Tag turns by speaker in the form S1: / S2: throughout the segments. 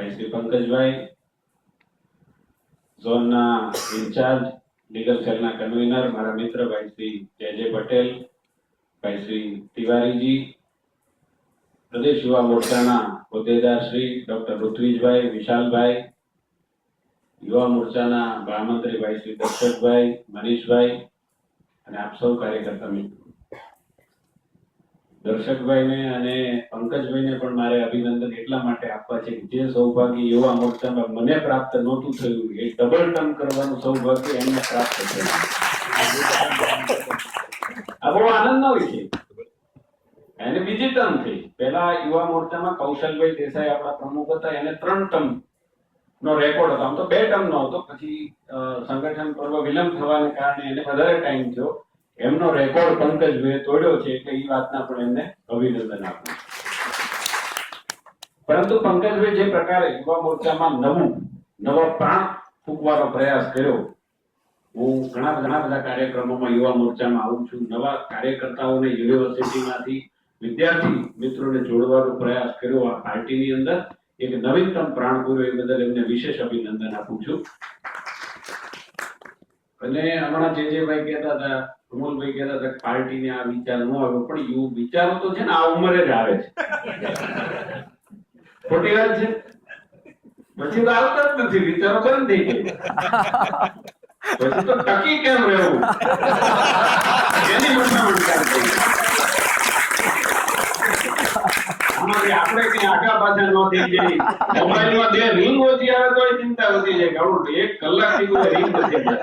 S1: ભાઈ શ્રી પંકજભાઈ, ઝોનના in charge legal સેલના કન્વીનર મારા મિત્ર ભાઈ શ્રી જે પટેલ, ભાઈ શ્રી તિવારીજી, પ્રદેશ યુવા મોરચાના હોદ્દેદાર શ્રી ડોક્ટર ઋત્વિજભાઈ, વિશાલભાઈ, યુવા મોરચાના મહામંત્રી ભાઈ શ્રી દર્શકભાઈ, મનીષભાઈ અને આપ સૌ કાર્યકર્તા મિત્રો. દર્શકભાઈને અને પંકજભાઈને પણ મારે અભિનંદન એટલા માટે આપવા છે કે જે સૌભાગ્ય યુવા મોરચામાં મને પ્રાપ્ત નહોતું થયું એ ડબલ ટર્મ કરવાનું સૌભાગ્ય એમને પ્રાપ્ત થયું. આ બહુ આનંદનો વિષય. એને બીજી ટર્મ થઈ. પહેલા યુવા મોરચામાં કૌશલભાઈ દેસાઈ આપણા પ્રમુખ હતા, એને 3 ટર્મ નો રેકોર્ડ હતો. આમ તો 2 ટર્મ નો હતો, પછી સંગઠન પર્વ વિલંબ થવાને કારણે એને વધારે ટાઈમ થયો. એમનો રેકોર્ડ પંકજભાઈએ તોડ્યો છે એટલે એ વાતના પણ એમને અભિનંદન આપું. પરંતુ પંકજભાઈ જે પ્રકારે યુવા મોરચામાં નવો પ્રાણ ફૂંકવાનો પ્રયાસ કર્યો, હું ઘણા બધા કાર્યક્રમોમાં યુવા મોરચામાં આવું છું. નવા કાર્યકર્તાઓને યુનિવર્સિટીમાંથી વિદ્યાર્થી મિત્રોને જોડવાનો પ્રયાસ કર્યો આ પાર્ટીની અંદર. એક નવીનતમ પ્રાણ પૂર્યો એ બદલ એમને વિશેષ અભિનંદન આપું છું. અને હમણાં જે ભાઈ કહેતા હતા, અમોલભાઈ કહેતા હતા પાર્ટીને આ વિચાર ન આવ્યો, પણ યુ વિચારો તો છે ને આ ઉંમરે જ આવે છે. ખોટી વાત છે? પછી તો આવતા જ નથી, વિચારો બંધ થઈ ગયા. પછી તો ટકી કેમ રહેવું એની મનમાં થઈ. આપણે કઈ આગા પાછળ ન થઈ જાય. મોબાઈલમાં 2 રિંગ ઓછી આવે તો ચિંતા વધી જાય. આવડું 1 કલાકથી કોઈ રિંગ નથી જાય.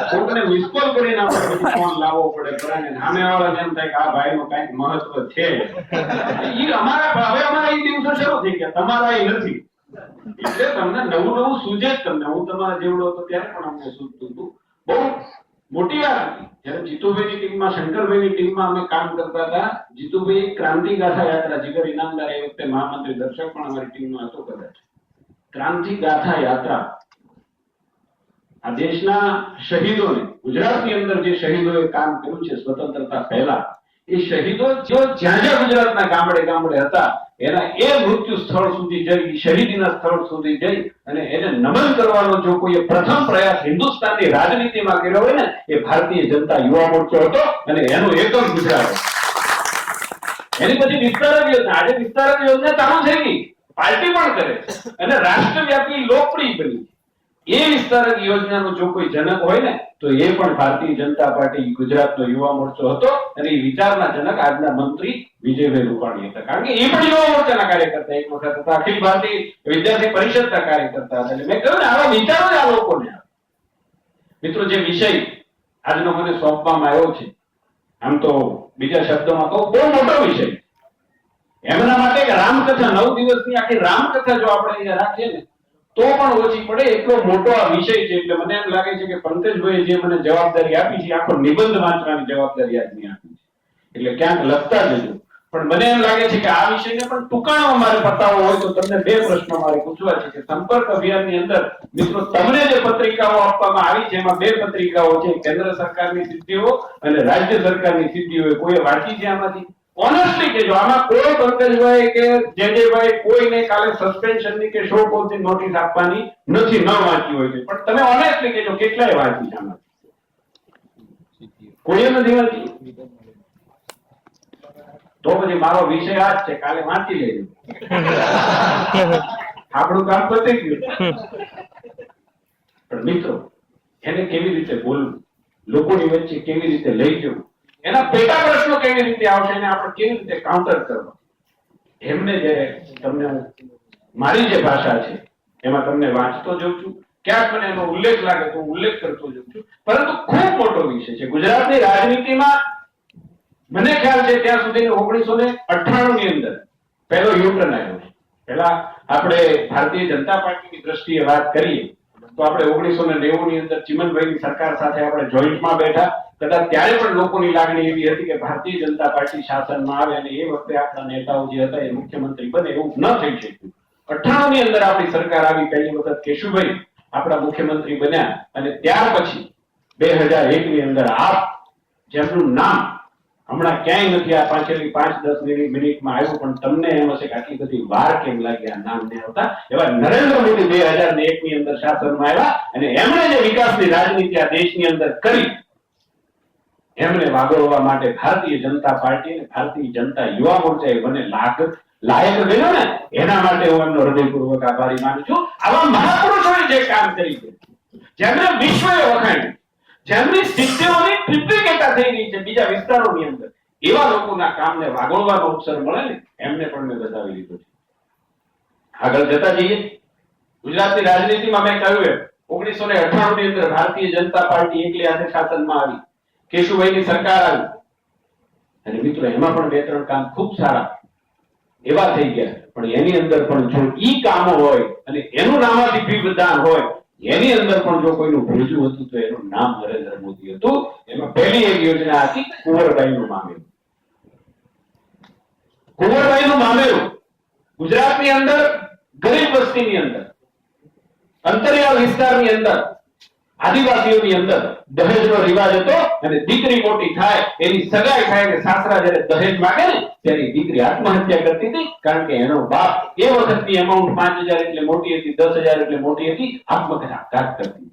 S1: કોઈને મિસ કોલ કરીને આપણે પછી ફોન લાવવો પડે. પણ સામે વાળા એમ થાય કે આ ભાઈનો કંઈક મહત્વ છે. ઈ અમારા એ દિવસો શરૂ થઈ ગયા, તમારા એ નથી. એટલે તમને નવું સૂજે જ. તમને હું તમારા જેવડો હતો ત્યારે પણ અમને સૂજતું હતું. બહુ મોટી વાત હતી. જ્યારે જીતુભાઈની ટીમમાં, શંકરભાઈની ટીમમાં અમે કામ કરતા હતા. જીતુભાઈ ક્રાંતિ ગાથા યાત્રા, જીગર ઇનામદાર એ વખતે મહામંત્રી દર્શક પણ અમારી ટીમમાં હતો કદાચ. ક્રાંતિ ગાથા યાત્રા આ દેશના શહીદોને, ગુજરાતની અંદર જે શહીદોએ કામ કર્યું છે સ્વતંત્રતા પહેલા, એ શહીદો જ્યાં ગુજરાતના ગામડે હતા એના એ મૃત્યુ સ્થળ સુધી જઈ, શહીદીના સ્થળ સુધી જઈ અને એને નમન કરવાનો જો કોઈ પ્રથમ પ્રયાસ હિન્દુસ્તાનની રાજનીતિમાં કર્યો હોય ને, એ ભારતીય જનતા યુવા મોરચો હતો. અને એનું એકમ ગુજરાત. એની પછી વિસ્તારક યોજના, આજે વિસ્તારક યોજના ચાલુ થઈ ગઈ, પાર્ટી પણ કરે છે અને રાષ્ટ્રવ્યાપી લોકપ્રિય બની. એ વિસ્તારક યોજનાનો જો કોઈ જનક હોય ને તો એ પણ ભારતીય જનતા પાર્ટી ગુજરાતનો યુવા મોરચો હતો. અને એ વિચારના જનક આજના મંત્રી વિજયભાઈ રૂપાણી હતા. કારણ કે એ પણ યુવા મોરચાના કાર્યકર્તા એક વખત હતા, અખિલ ભારતીય વિદ્યાર્થી પરિષદના કાર્યકર્તા હતા. એટલે મેં કહ્યું ને, આવા વિચારો જ આ લોકોને. મિત્રો, જે વિષય આજનો મને સોંપવામાં આવ્યો છે, આમ તો બીજા શબ્દોમાં કહું, બહુ મોટો વિષય. એમના માટે રામકથા, 9 દિવસની આખી રામકથા જો આપણે અહીંયા રાખીએ ને તો પણ ઓછી પડે, એટલો મોટો આ વિષય છે. એટલે મને એમ લાગે છે કે પંકજભાઈ જે મને જવાબદારી આપી છે, આખો નિબંધ વાંચવાની જવાબદારી આજની આપી છે. એટલે ક્યાંક લખતા જજો. પણ મને એમ લાગે છે કે આ વિષયને પણ ટૂંકાણમાં મારે બતાવવો હોય તો તમને 2 પ્રશ્નો મારે પૂછવા છે. કે સંપર્ક અભિયાનની અંદર મિત્રો તમને જે પત્રિકાઓ આપવામાં આવી છે એમાં 2 પત્રિકાઓ છે, કેન્દ્ર સરકારની સિદ્ધિઓ અને રાજ્ય સરકારની સિદ્ધિઓ. કોઈ વાંચી છે આમાંથી? ઓનેસ્ટલી કહેજો, આમાં કોઈ પંકજભાઈ કે જેજેભાઈ કોઈને કાલે સસ્પેન્શનની કે શો કોઝની નોટિસ આપવાની નથી, ન વાંચી હોય છે. પણ તમે ઓનેસ્ટલી કહેજો કેટલાય વાંચી છે આમાંથી? કોઈએ નથી વાંચી? તો પછી મારો વિષય આ જ છે, કાલે વાંચી લેજો. આપણું કામ પતી ગયું. પણ મિત્રો, એને કેવી રીતે બોલવું, લોકોની વચ્ચે કેવી રીતે લઈ જવું, એના પેટા પ્રશ્નો કેવી રીતે આવશે અને આપણે કેવી રીતે કાઉન્ટર કરવા, એમને જે તમને મારી જે ભાષા છે એમાં તમને વાંચતો જોઉં છું. ક્યાંક મને એનો ઉલ્લેખ લાગે તો ઉલ્લેખ કરતો જોઉં છું. પરંતુ ખૂબ મોટો વિષય છે ગુજરાતની રાજનીતિમાં. મને ખ્યાલ છે ત્યાં સુધી 1998 ની અંદર પહેલો યુટર્ન આવ્યો છે. પહેલા આપણે ભારતીય જનતા પાર્ટીની દ્રષ્ટિએ વાત કરીએ તો આપણે 1990 ની અંદર ચિમનભાઈની સરકાર સાથે આપણે જોઈન્ટમાં બેઠા. કદાચ ત્યારે પણ લોકોની લાગણી એવી હતી કે ભારતીય જનતા પાર્ટી શાસનમાં આવે અને એ વખતે આપણા નેતાઓ જે હતા એ મુખ્યમંત્રી બને, એવું ન થઈ શક્યું. 98 ની અંદર આપણી સરકાર આવી, પહેલી વખત કેશુભાઈ આપણા મુખ્યમંત્રી બન્યા અને ત્યાર પછી 2001 ની અંદર આપ જેમનું નામ હમણાં ક્યાંય નથી આ પાછળની 5-10 મિનિટમાં આવ્યું, પણ તમને એમ હશે કે આટલી બધી વાર કેમ લાગી આ નામ ને આવતા. એવા નરેન્દ્ર મોદી 2001 ની અંદર શાસનમાં આવ્યા અને એમણે જે વિકાસની રાજનીતિ આ દેશની અંદર કરી, એમને વાગોળવા માટે ભારતીય જનતા પાર્ટી અને ભારતીય જનતા યુવા મોરચાએ મને લાયક ગણ્યો ને, એના માટે હું એમનો હૃદયપૂર્વક આભારી માનું છું. આવા મહાપુરુષોએ જે કામ કરી છે, જેમને વિશ્વએ વખાણ્યું, જેમની સિદ્ધિઓની ટ્રિપ્લિકેટા થઈ ગઈ છે બીજા વિસ્તારોની અંદર, એવા લોકોના કામને વાગોળવાનો અવસર મળે ને, એમને પણ મેં બતાવી લીધો છે. આગળ જતા જઈએ. ગુજરાતની રાજનીતિમાં મેં કહ્યું એમ 1998 ની અંદર ભારતીય જનતા પાર્ટી એકલી હાથે શાસનમાં આવી, કેશુભાઈની સરકાર આવી અને મિત્રો એમાં પણ 2-3 કામ ખૂબ સારા એવા થઈ ગયા, પણ એની અંદર પણ જો ઈ કામો હોય અને એનું નામાભિધાન હોય, એની અંદર પણ જો કોઈનું ભેજું હતું તો એનું નામ નરેન્દ્ર મોદી હતું. એમાં પહેલી એક યોજના હતી કુંવરબાઈનું મામેરું. કુંવરબાઈનું મામેરું ગુજરાતની અંદર ગરીબ વસ્તીની અંદર, અંતરિયાળ વિસ્તારની અંદર, આદિવાસીઓની અંદર દહેજનો રિવાજ હતો અને દીકરી મોટી થાય એની સગાઈ થાય કે સાસરા જ્યારે દહેજ માંગે ને તેની દીકરી આત્મહત્યા કરતી હતી, કારણ કે એનો બાપ એ વખતની અમાઉન્ટ 5000 એટલે મોટી હતી, 10000 એટલે મોટી હતી, આત્મઘાત કરતી.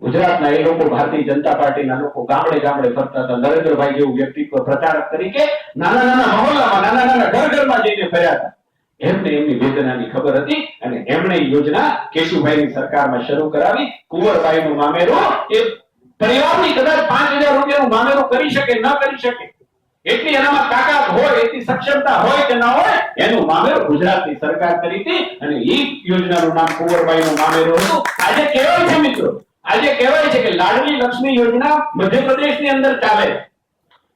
S1: ગુજરાતના એ લોકો, ભારતીય જનતા પાર્ટીના લોકો ગામડે ગામડે ફરતા હતા. નરેન્દ્રભાઈ જેવું વ્યક્તિત્વ પ્રચારક તરીકે નાના નાના મહોલ્લામાં, નાના નાના ઘરમાં જઈને ફર્યા હતા. એમને એમની વેદનાની ખબર હતી અને એમણે યોજના કેશુભાઈની સરકારમાં શરૂ કરાવી. કુંવરબાઈનું મામેરું એ પરિવારની કદાચ 5000 રૂપિયાનું મામેરું કરી શકે ન કરી શકે, એટલી એનામાં તાકાત હોય, એટલી સક્ષમતા હોય કે ના હોય, એનું મામેરું ગુજરાતની સરકાર કરી હતી અને એ યોજનાનું નામ કુંવરબાઈનું મામેરું હતું. આજે કહેવાય છે મિત્રો, આજે કહેવાય છે કે લાડલી લક્ષ્મી યોજના મધ્યપ્રદેશની અંદર ચાલે.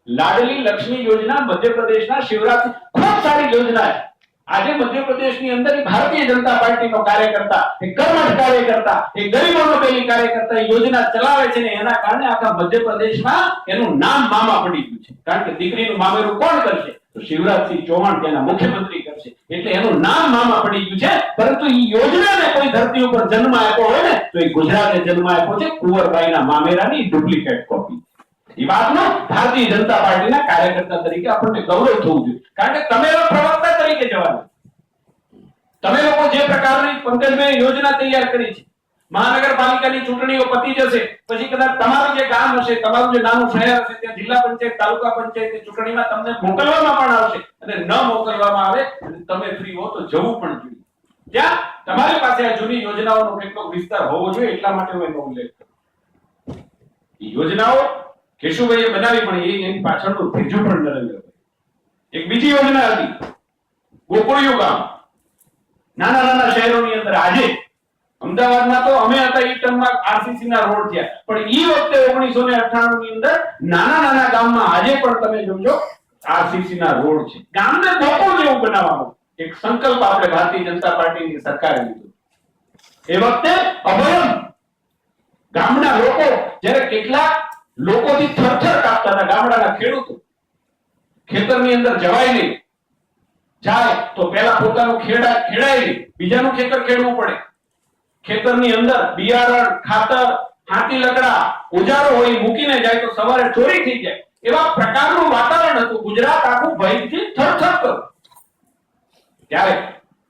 S1: લાડલી લક્ષ્મી યોજના મધ્યપ્રદેશના શિવરાજ, ખૂબ સારી યોજના છે. આજે મધ્યપ્રદેશની અંદર ભારતીય જનતા પાર્ટીનો કાર્યકર્તા, એ કર્મઠ કાર્યકર્તા, એ ગરીબોનો પેલી કાર્યકર્તા યોજના ચલાવે છે ને એના કારણે આખા મધ્યપ્રદેશમાં એનું નામ મામા પડી ગયું છે. કારણ કે દીકરીનું મામેરું કોણ કરશે? તો શિવરાજસિંહ ચૌહાણ તેના મુખ્યમંત્રી કરશે, એટલે એનું નામ મામા પડી ગયું છે. પરંતુ એ યોજનાને કોઈ ધરતી ઉપર જન્મ આપ્યો હોય ને તો એ ગુજરાતે જન્મ આપ્યો છે કુંવરબાઈના મામેરાની ડુપ્લિકેટ કોપી. એ વાતનો ભારતીય જનતા પાર્ટીના કાર્યકર્તા તરીકે આપણને ગૌરવ થવું જોઈએ, કારણ કે તમે પ્રવક્તા તરીકે જવાના. તમે લોકો જે પ્રકારની પંકજભાઈ યોજના તૈયાર કરી છે, મહાનગરપાલિકાની ચૂંટણીઓ પતી જશે પછી કદાચ તમારું જે ગામ હશે, તમારું જે નાનું શહેર હશે, ત્યાં જિલ્લા પંચાયત, તાલુકા પંચાયતની ચૂંટણીમાં તમને મોકલવામાં પણ આવશે અને ન મોકલવામાં આવે અને તમે ફ્રી હો તો જવું પણ જોઈએ. ત્યાં તમારી પાસે આ જૂની યોજનાઓનો કેટલો વિસ્તાર હોવો જોઈએ, એટલા માટે હું એનો ઉલ્લેખ કરું. એ યોજનાઓ કેશુભાઈએ બનાવી, પણ એની પાછળનું ભેજું પણ નરેન્દ્રભાઈ. એક બીજી યોજના હતી ગોકુળિયું ગામ, નાના નાના શહેરોની અંદર. આજે અમદાવાદમાં તો અમે હતા એ ટર્મમાં આરસીસી ના રોડ થયા, પણ ઈ વખતે 1998 ની અંદર નાના નાના ગામમાં આજે પણ તમે જોજો આરસીસી ના રોડ છે. ગામને ગોકુળ જેવું બનાવવાનો એક સંકલ્પ આપણે ભારતીય જનતા પાર્ટીની સરકારે લીધો. એ વખતે અભયમ ગામના લોકો જ્યારે કેટલાક લોકોથી થરથર કાપતા હતા, ગામડાના ખેડૂતો ખેતરની અંદર જવાય નહીં, જાય તો પહેલા પોતાનું ખેડાય નહીં, બીજાનું ખેતર ખેડવું પડે. ખેતરની અંદર બિયારણ, ખાતર, હાથી લકડા, ઓજારો હોય મૂકીને જાય તો સવારે ચોરી થઈ જાય, એવા પ્રકારનું વાતાવરણ હતું. ગુજરાત આખું ભયથી થરથર કરતું. ત્યારે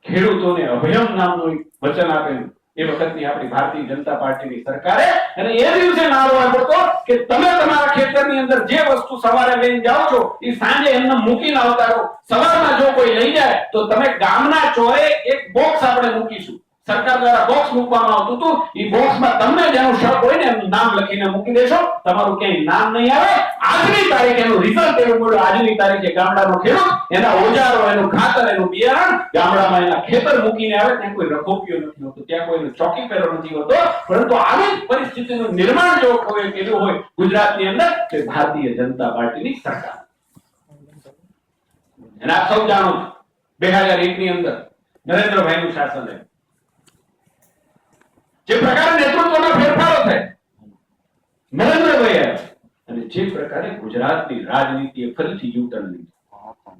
S1: ખેડૂતોને અભયમ નામનું વચન આપેલું એ વખતની આપણી ભારતીય જનતા પાર્ટીની સરકારે, અને એ દિવસે નારો આપ્યો હતો કે તમે તમારા ખેતરની અંદર જે વસ્તુ સવારે લઈને જાઓ છો એ સાંજે એમને મૂકીને આવતા રહો. સવારમાં જો કોઈ લઈ જાય તો તમે ગામના ચોરે એક બોક્સ આપણે મૂકીશું. સરકાર દ્વારા બોક્સ મૂકવામાં આવતું હતું. એ બોક્સમાં તમને જેનું શક હોય ને એનું નામ લખીને મૂકી દેશો, તમારું ક્યાંય નામ નહીં આવે. આજની તારીખે એનું રિઝલ્ટ એવું મળ્યું. આજની તારીખે ગામડાનો ખેડૂત એના ઓજારો, એનું ખાતર, એનું બિયારણ ગામડામાં એના ખેતર મૂકીને આવે, ત્યાં કોઈ રખોપિયો નથી હોતો, ત્યાં કોઈનો ચોકી પહેરો નથી હોતો. પરંતુ આવી પરિસ્થિતિનું નિર્માણ જો કોઈ કર્યું હોય ગુજરાતની અંદર તે ભારતીય જનતા પાર્ટીની સરકાર. અને આપ સૌ જાણો 2001 ની અંદર નરેન્દ્રભાઈનું શાસન હતું. જે પ્રકારે નેતૃત્વના ફેરફારો થાય નરેન્દ્રભાઈ અને જે પ્રકારે ગુજરાતની રાજનીતિએ ફરીથી યુટર્ન લીધું,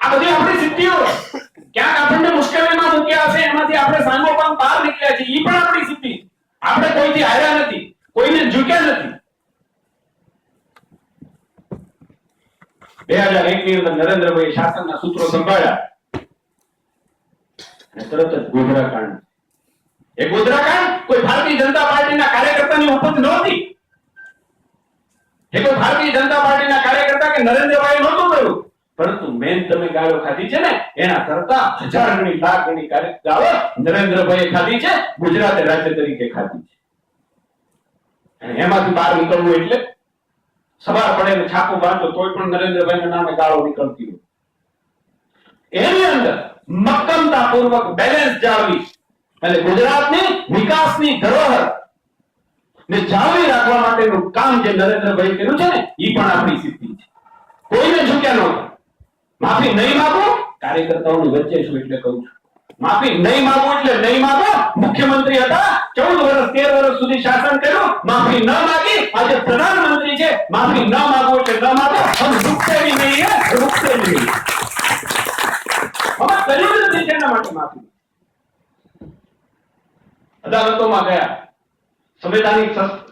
S1: આ બધી આપણી સિદ્ધિઓ ક્યાંક આપણને મુશ્કેલીમાં મૂક્યા હશે, એમાંથી આપણે સાંગોપાંગ બહાર નીકળ્યા છીએ. એ પણ આપણી સિદ્ધિ. આપણે કોઈથી હાર્યા નથી, કોઈને ઝૂક્યા નથી. 2001 ની અંદર નરેન્દ્રભાઈ શાસનના સૂત્રો સંભાળ્યા અને તરત જ ગોધરાકાંડ. એ ગોધરાકાંડ કોઈ ભારતીય જનતા પાર્ટીના કાર્યકર્તાની ઉપજ નહોતી. એ કોઈ ભારતીય જનતા પાર્ટીના કાર્યકર્તા કે નરેન્દ્રભાઈ નહોતું કર્યું, પરંતુ મેન તમે ગાળો ખાધી છે ને એના કરતા 1000 ગણી લાખ ગણી ગાળો નરેન્દ્રભાઈએ ખાધી છે, ગુજરાતે રાજ્ય તરીકે ખાધી છે. અને એમાંથી બહાર નીકળવું એટલે સવાર પડે ને છાપો વાંચો તોય પણ નરેન્દ્રભાઈના નામે ગાળો નીકળતી હોય. એની અંદર મક્કમતાપૂર્વક બેલેન્સ જાળવી અને ગુજરાતની વિકાસની ધરોહર ને જાળવી રાખવા માટેનું કામ જે નરેન્દ્રભાઈ કર્યું છે ને એ પણ આપણી સિદ્ધિ છે. કોઈને ઝૂક્યા નહોતા. માફી નહીં માંગો કાર્યકર્તાઓની વચ્ચે છું એટલે કહું છું. માફી નહીં માંગો એટલે નહીં માંગો. મુખ્યમંત્રી હતા, 14 વર્ષ 13 વર્ષ સુધી શાસન કર્યું, માફી ન માંગી, આજે પ્રધાનમંત્રી છે, માફી ન માંગો એટલે ન માંગો. હમ રૂકતે ભી નહીં હે, રૂકતે ભી નહીં. હવે કર્યું નથી તેના માટે માફી. અદાલતોમાં ગયા, સંવૈધાનિક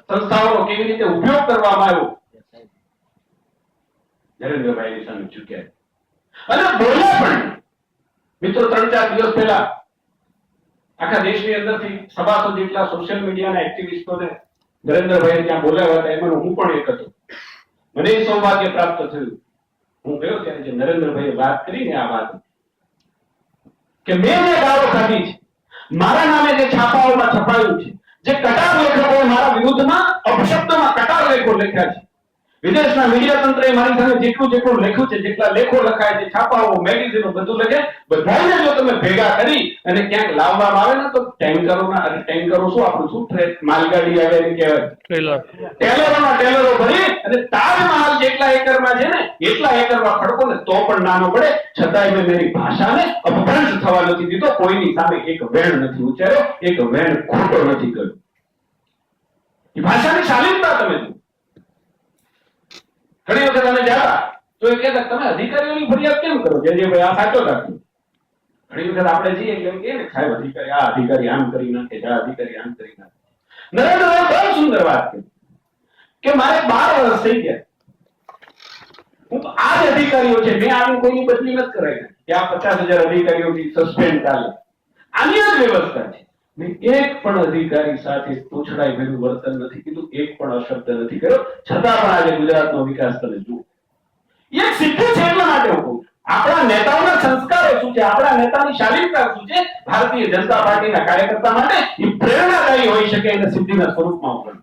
S1: સંસ્થાઓનો કેવી રીતે ઉપયોગ કરવામાં આવ્યો, નરેન્દ્રભાઈની સામે ઝૂક્યા અને બોલ્યા પણ. મિત્રો 3-4 દિવસ પહેલા આખા દેશની અંદરથી 125 જેટલા સોશિયલ મીડિયાના એક્ટિવિસ્ટોને નરેન્દ્રભાઈ ત્યાં બોલાવ્યા હતા, એમાં હું પણ એક હતો. મને સૌભાગ્ય પ્રાપ્ત થયું. હું ગયો ત્યારે જે નરેન્દ્રભાઈએ વાત કરીને આ વાત કે મેં જે ગાળો ખાધી છે, મારા નામે જે છાપાઓમાં છપાયું છે, જે કટાર લેખકોએ મારા વિરુદ્ધમાં અપશબ્દમાં કટાર લેખો લખ્યા છે, વિદેશના મીડિયા તંત્રએ મારી સામે જેટલું લખ્યું છે, જેટલા લેખો લખાય છે, છાપાઓ, મેગેઝિનો બધું લખે, બધાને જો તમે ભેગા કરી અને ક્યાંક લાવવામાં આવે ને તો ટેન્કરો શું આપણું શું માલગાડી આવે એને કહેવાય, ટેલરો ભરી અને તાજમહાલ જેટલા એકરમાં છે ને એટલા એકરમાં ખડકો ને તો પણ નાનો પડે, છતાંય મેં મારી ભાષાને અપભ્રંશ થવા નથી દીધો. કોઈની સામે એક વેણ નથી ઉચ્ચાર્યો, એક વેણ ખોટો નથી કર્યો. એ ભાષાની શાલીનતા તમે જુઓ. ઘણી વખત અમે જતા તો એ કહેતા તમે અધિકારીઓની ફરિયાદ કેમ કરો, જે ભાઈ આ સાચો રાખ્યો. ઘણી વખત આપણે જઈએ એટલે એમ કહીએ ને સાહેબ અધિકારી આ અધિકારી આમ કરી નાખે, આ અધિકારી આમ કરી નાખે. નરેન્દ્રભાઈ બહુ સુંદર વાત કરી કે મારે 12 વર્ષ થઈ ગયા, હું આ જ અધિકારીઓ છે, મેં આની કોઈની બદલી નથી કરાવી કે આ 50,000 અધિકારીઓથી સસ્પેન્ડ ચાલે. આની જ વ્યવસ્થા છે. મેં એક પણ અધિકારી સાથે તોછડાઈ ભર્યું વર્તન નથી કીધું, એક પણ અશબ્દ નથી કર્યો, છતાં પણ આજે ગુજરાતનો વિકાસ તમે જુઓ. એક સિદ્ધિ છે એટલા માટે હું કહું છું. આપણા નેતાઓના સંસ્કારો શું છે, આપણા નેતાની શાલીનતા શું છે, ભારતીય જનતા પાર્ટીના કાર્યકર્તા માટે એ પ્રેરણાદાયી હોઈ શકે એને સિદ્ધિના સ્વરૂપમાં પણ.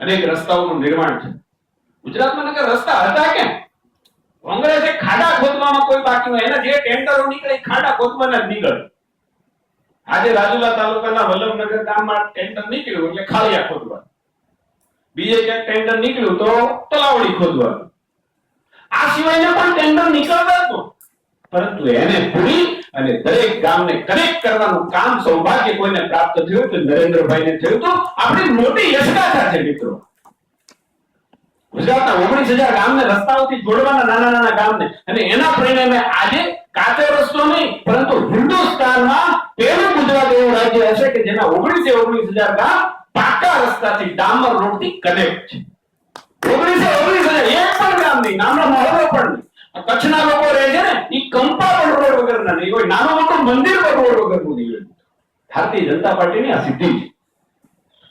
S1: અનેક રસ્તાઓનું નિર્માણ છે ગુજરાતમાં. નકર રસ્તા હતા કેમ? કોંગ્રેસે ખાડા ખોદવામાં કોઈ બાકી હોય, એના જે ટેન્ડરો નીકળે ખાડા ખોદવાના જ નીકળે. આજે રાજુલા તાલુકાના વલ્લભનગર ગામમાં ટેન્ડર નીકળ્યું એટલે ખાળિયા ખોદવા, બીજે ક્યાંક ટેન્ડર નીકળ્યું તો તલાવડી ખોદવાનું. આ સિવાયના પણ ટેન્ડર નીકળતા હતો, પરંતુ એને પૂરી અને દરેક ગામને કનેક્ટ કરવાનું કામ સૌભાગ્ય કોઈને પ્રાપ્ત થયું તો નરેન્દ્રભાઈને થયું. તો આપણી મોટી યશગાથા છે મિત્રો. ગુજરાતના 19,000 ગામને રસ્તાઓથી જોડવાના, નાના નાના ગામને, અને એના પરિણામે આજે કાચો રસ્તો નહીં પરંતુ હિન્દુસ્તાનમાં પહેલું ગુજરાત એવું રાજ્ય હશે કે જેના 19,000 ગામ પાકા રસ્તાથી ડામર રોડથી કનેક્ટ છે. 19,000 એક પણ ગામ નહીં, નાનો મહોલ્લો પણ નહીં. કચ્છના લોકો રહે છે ને એ કંપા પણ રોડ વગરના નહીં હોય, નાનો મોટો મંદિર પણ રોડ વગરનું નહીં હોય. ભારતીય જનતા પાર્ટીની આ સિદ્ધિ છે,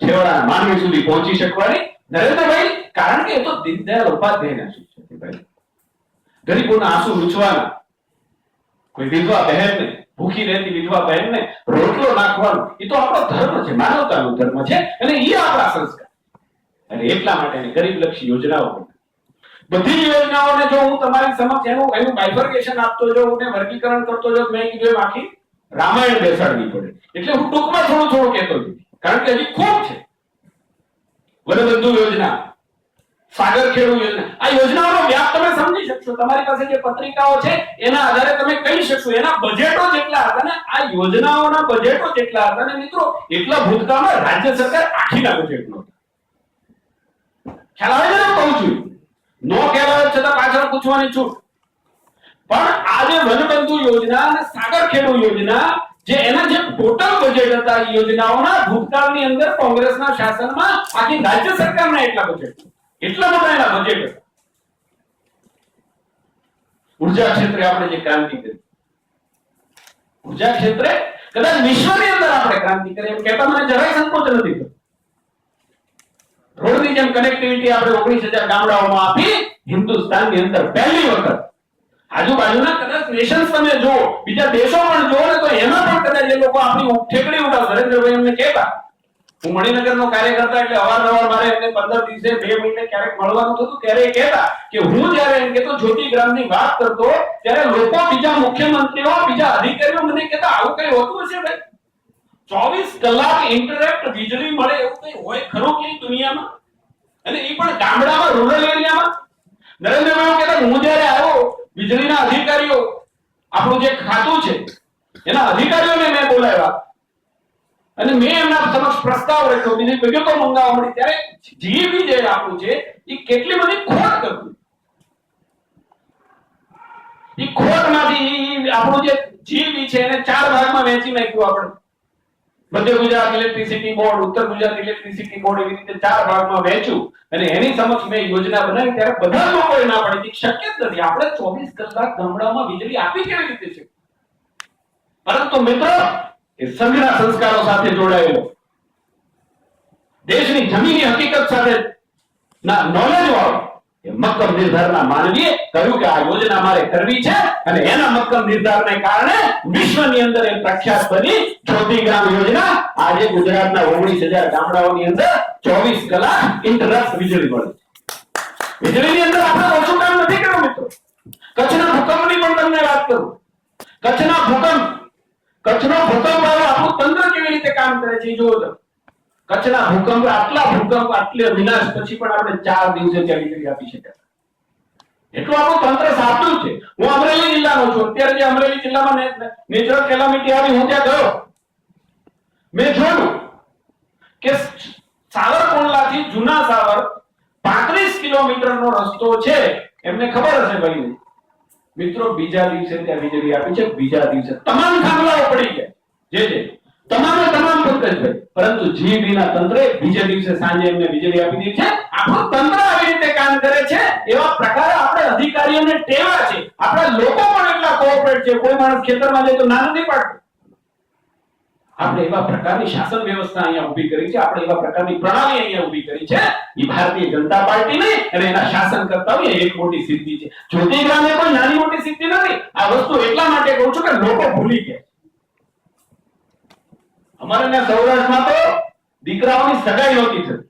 S1: છેવાડાના માનવી સુધી પહોંચી શકવાની. નરેન્દ્રભાઈ કારણ કે એ તો દીનદયાળ ઉપાધ્યાયના શિષ્ય છે ભાઈ. ગરીબોના આંસુ લૂછવાના, કોઈ વિધવા બહેનને, ભૂખી રહેતી વિધવા બહેનને રોટલો નાખવાનો, એ તો આપણો ધર્મ છે, માનવતાનો ધર્મ છે અને એ આપણા સંસ્કાર. અને એટલા માટે ગરીબલક્ષી યોજનાઓ, બધી યોજનાઓને જો હું તમારી સમક્ષ એનું બાયફર્કેશન આપતો જાઉં ને વર્ગીકરણ કરતો જાઉં, મેં કીધું એમ આખી રામાયણ બેસાડવી પડે. એટલે હું ટૂંકમાં થોડું કહેતો જઉં, કારણ કે હજી ખૂબ છે. વનબંધુ યોજના, સાગરખેડુ યોજના, આ યોજનાઓનો વ્યાપ તમે સમજી શકશો. તમારી પાસે જે પત્રિકાઓ છે એના આધારે તમે કહી શકશો એના બજેટો જેટલા હતા ને, આ યોજનાઓના બજેટો જેટલા હતા ને મિત્રો, એટલા ભૂતકાળમાં રાજ્ય સરકાર આખીના બજેટ નહોતા. ખ્યાલ આવે છે ને કહું છું? નો ખ્યાલ આવે છતાં પાછળ પૂછવાની છૂટ. પણ આ જે વનબંધુ યોજના અને સાગરખેડુ યોજના, જે એના જે ટોટલ બજેટ હતા યોજનાઓના, ભૂતકાળની અંદર કોંગ્રેસના શાસનમાં આખી રાજ્ય સરકારના એટલા બજેટ, એટલા મોટા એના બજેટ હતા. ઉર્જા ક્ષેત્રે આપણે જે ક્રાંતિ કરી, ઉર્જા ક્ષેત્રે કદાચ વિશ્વની અંદર આપણે ક્રાંતિ કરી એમ કહેતા મને જરાય સંકોચ નથી થતો. રોડની જેમ કનેક્ટિવિટી આપણે 19,000 ગામડાઓમાં આપી હિન્દુસ્તાનની અંદર પહેલી વખત. આજુબાજુના કદાચ નેશન્સ તમે જો, બીજા દેશો પણ જો ને તો એમાં પણ કદાચ એ લોકો આપણી ઠેકડી ઉડાવ. નરેન્દ્રભાઈ એમને કહેતા, હું મણિનગરનો કાર્યકર્તા એટલે અવારનવાર મારે એમને 15 દિવસે 2 મહિને ક્યારેક મળવાનું થતું, ત્યારે એ કહેતા કે હું જ્યારે એમ કહેતો જ્યોતિગ્રામની વાત કરતો ત્યારે લોકો, બીજા મુખ્યમંત્રીઓ, બીજા અધિકારીઓ મને કહેતા આવું કઈ હોતું હશે ભાઈ? 24 કલાક ઇન્ટરનેટ વીજળી મળે એવું કઈ હોય ખરું કે દુનિયામાં? અને એ પણ ગામડામાં, રૂરલ એરિયામાં. નરેન્દ્રભાઈ કહેતા હું જ્યારે આવ્યો, વીજળીના અધિકારીઓ, આપણું જે ખાતું છે એના અધિકારીઓને મેં બોલાવ્યા અને મેં એમના સમક્ષ પ્રસ્તાવ રાખ્યો, બીજી વિગતો મંગાવવા મળી, ત્યારે જીબી જે આપણું છે એ કેટલી બધી ખોટ કરતું. એ ખોટમાંથી આપણું જે જીબી છે એને 4 ભાગમાં વહેંચી નાખ્યું આપણે. મધ્ય ગુજરાત ઇલેક્ટ્રિસિટી બોર્ડ, ઉત્તર ગુજરાત ઇલેક્ટ્રિસિટી બોર્ડ, એવી રીતે 4 ભાગમાં વહેંચ્યું અને એની સમક્ષ મેં યોજના બનાવી. ત્યારે બધા લોકોએ ના પાડી કે શક્ય જ નથી, આપણે 24 કલાક ગામડામાં વીજળી આપી કેવી રીતે છે? પરંતુ મિત્રો, એ સંઘના સંસ્કારો સાથે જોડાયેલો, દેશની જમીની હકીકત સાથે ના નોલેજ વાળો એ મક્કમ નિર્ધારના માનવીએ કહ્યું કે આ યોજના મારે કરવી છે અને એના મક્કમ નિર્ધારને કારણે વિશ્વની અંદર એ પ્રખ્યાત બની જ્યોતિગ્રામ યોજના. આજે ગુજરાતના 19,000 ગામડાઓની અંદર 24 કલાક ઇન્ટરપ્ટ વીજળી મળે. વીજળીની અંદર આપણે ઓછું કામ નથી કર્યું મિત્રો. કચ્છના ભૂકંપની પણ તમને વાત કરું. કચ્છનો ભૂકંપ આવ્યો, આપણું તંત્ર કેવી રીતે કામ કરે છે જોવો તો. કચ્છના ભૂકંપ, આટલે વિનાશ પછી પણ આપણે 4 દિવસે ત્યાં વીજળી આપી શક્યા. એટલું આપણું તંત્ર સાચું છે. હું અમરેલી જિલ્લાનો છું. અત્યારે જે અમરેલી જિલ્લામાં નેચરલ કેલામિટી આવી, હું ત્યાં ગયો. મેં જોયું કે સાવરકુંડલાથી જૂના સાવર 35 કિલોમીટરનો રસ્તો છે. એમને ખબર હશે ભાઈ મિત્રો, બીજા દિવસે ત્યાં વીજળી આપી છે. બીજા દિવસે તમામ થાંભલાઓ પડી ગયા, જે તમામ પંકજભાઈ, પરંતુ જીબી ના તંત્રે બીજા દિવસે સાંજે એમને વીજળી આપી દીધી છે. આપણું તંત્ર આવી રીતે કામ કરે છે. એવા પ્રકારે આપણે અધિકારીઓને ટેવા છે. આપણા લોકો પણ એટલા કોઓપરેટ છે. કોઈ માણસ ખેતરમાં જાય તો ના નથી પાડતું. આપણે એવા પ્રકારની શાસન વ્યવસ્થા અહીંયા ઊભી કરી છે. આપણે એવા પ્રકારની પ્રણાલી અહીંયા ઊભી કરી છે. એ ભારતીય જનતા પાર્ટી નહીં અને એના શાસન કરતાઓએ એક મોટી સિદ્ધિ છે. જ્યોતિગ્રામ એ કોઈ નાની મોટી સિદ્ધિ નથી. આ વસ્તુ એટલા માટે કહું છું કે લોકો ભૂલી ગયા. અમારે ત્યાં સૌરાષ્ટ્રમાં તો દીકરાઓની સગાઈ નહોતી થતી.